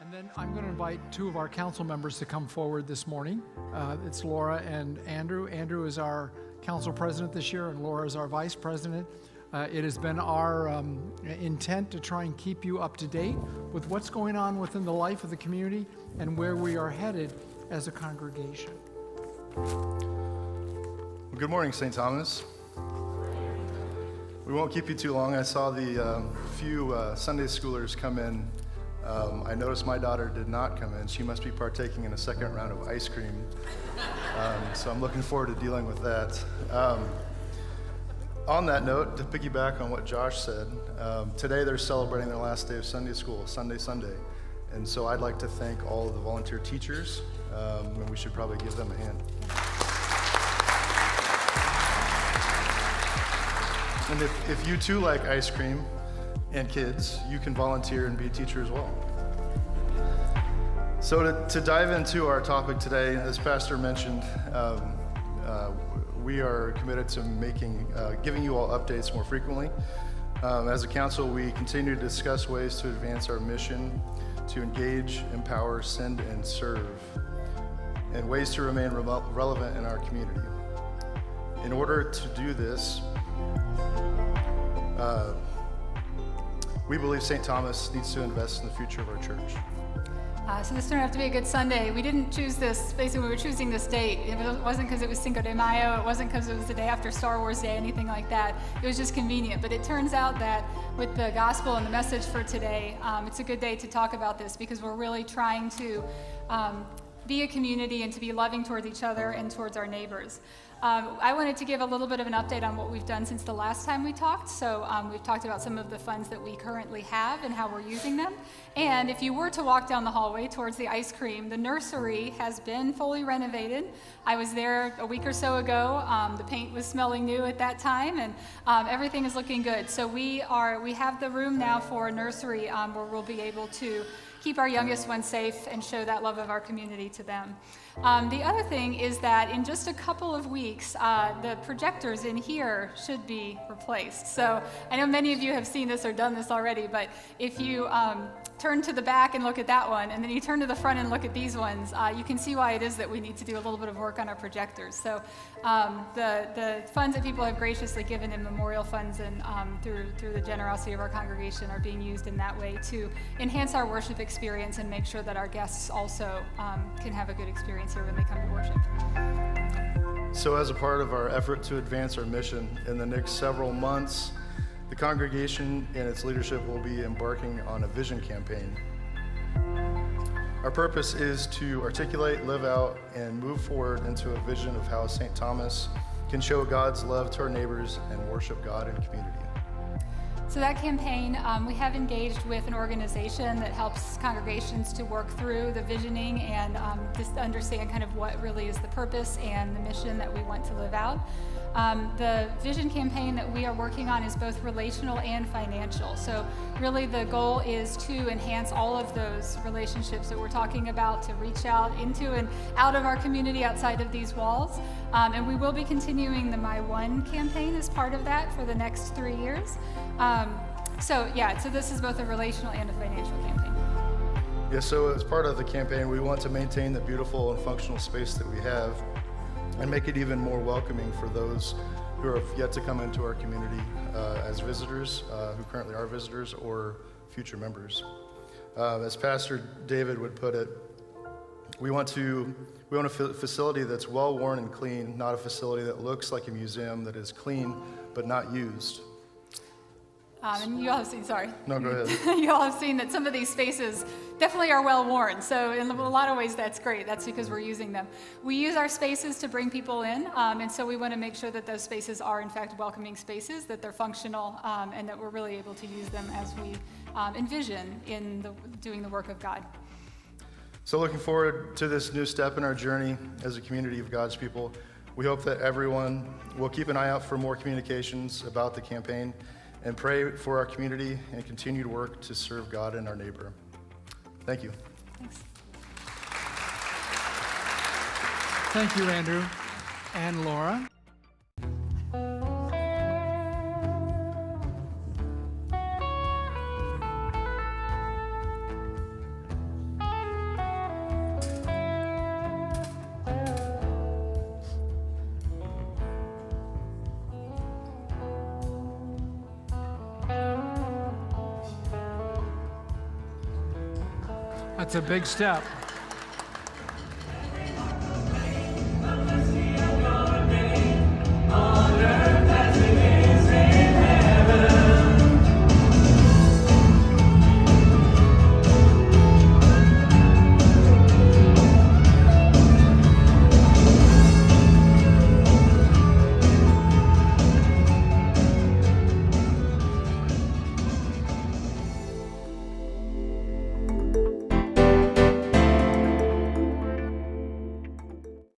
And then I'm going to invite two of our council members to come forward this morning. It's Laura and Andrew. Andrew is our council president this year, and Laura is our vice president. It has been our intent to try and keep you up to date with what's going on within the life of the community and where we are headed as a congregation. Well, good morning, St. Thomas. We won't keep you too long. I saw the few Sunday schoolers come in. I noticed my daughter did not come in. She must be partaking in a second round of ice cream. So I'm looking forward to dealing with that. On that note, to piggyback on what Josh said, today they're celebrating their last day of Sunday school, Sunday. And so I'd like to thank all of the volunteer teachers, and we should probably give them a hand. And if you too like ice cream and kids, you can volunteer and be a teacher as well. So to dive into our topic today, as Pastor mentioned, we are committed to giving you all updates more frequently. As a council, we continue to discuss ways to advance our mission, to engage, empower, send, and serve, and ways to remain relevant in our community. In order to do this, we believe St. Thomas needs to invest in the future of our church. So this turned out to be a good Sunday. We didn't choose this, basically we were choosing this date. It wasn't because it was Cinco de Mayo, it wasn't because it was the day after Star Wars Day, anything like that. It was just convenient. But it turns out that with the gospel and the message for today, it's a good day to talk about this because we're really trying to be a community and to be loving towards each other and towards our neighbors. I wanted to give a little bit of an update on what we've done since the last time we talked. So we've talked about some of the funds that we currently have and how we're using them. And if you were to walk down the hallway towards the ice cream, the nursery has been fully renovated. I was there a week or so ago. The paint was smelling new at that time, and everything is looking good. So we have the room now for a nursery where we'll be able to keep our youngest ones safe and show that love of our community to them. The other thing is that in just a couple of weeks, the projectors in here should be replaced. So I know many of you have seen this or done this already, but if you turn to the back and look at that one, and then you turn to the front and look at these ones, you can see why it is that we need to do a little bit of work on our projectors. So the funds that people have graciously given in memorial funds and through the generosity of our congregation are being used in that way to enhance our worship experience and make sure that our guests also can have a good experience here when they come to worship. So as a part of our effort to advance our mission in the next several months, the congregation and its leadership will be embarking on a vision campaign. Our purpose is to articulate, live out, and move forward into a vision of how St. Thomas can show God's love to our neighbors and worship God in community. So that campaign, we have engaged with an organization that helps congregations to work through the visioning and just understand kind of what really is the purpose and the mission that we want to live out. The vision campaign that we are working on is both relational and financial. So really the goal is to enhance all of those relationships that we're talking about, to reach out into and out of our community outside of these walls. And we will be continuing the My One campaign as part of that for the next 3 years. So this is both a relational and a financial campaign. Yeah, so as part of the campaign, we want to maintain the beautiful and functional space that we have and make it even more welcoming for those who have yet to come into our community as visitors, who currently are visitors, or future members. As Pastor David would put it, we want a facility that's well worn and clean, not a facility that looks like a museum that is clean but not used. And you all have seen, No, go ahead. You all have seen that some of these spaces definitely are well worn. So in a lot of ways, that's great. That's because we're using them. We use our spaces to bring people in, and so we want to make sure that those spaces are in fact welcoming spaces, that they're functional, and that we're really able to use them as we envision in doing the work of God. So looking forward to this new step in our journey as a community of God's people. We hope that everyone will keep an eye out for more communications about the campaign and pray for our community and continue to work to serve God and our neighbor. Thank you. Thanks. Thank you, Andrew and Laura. That's a big step.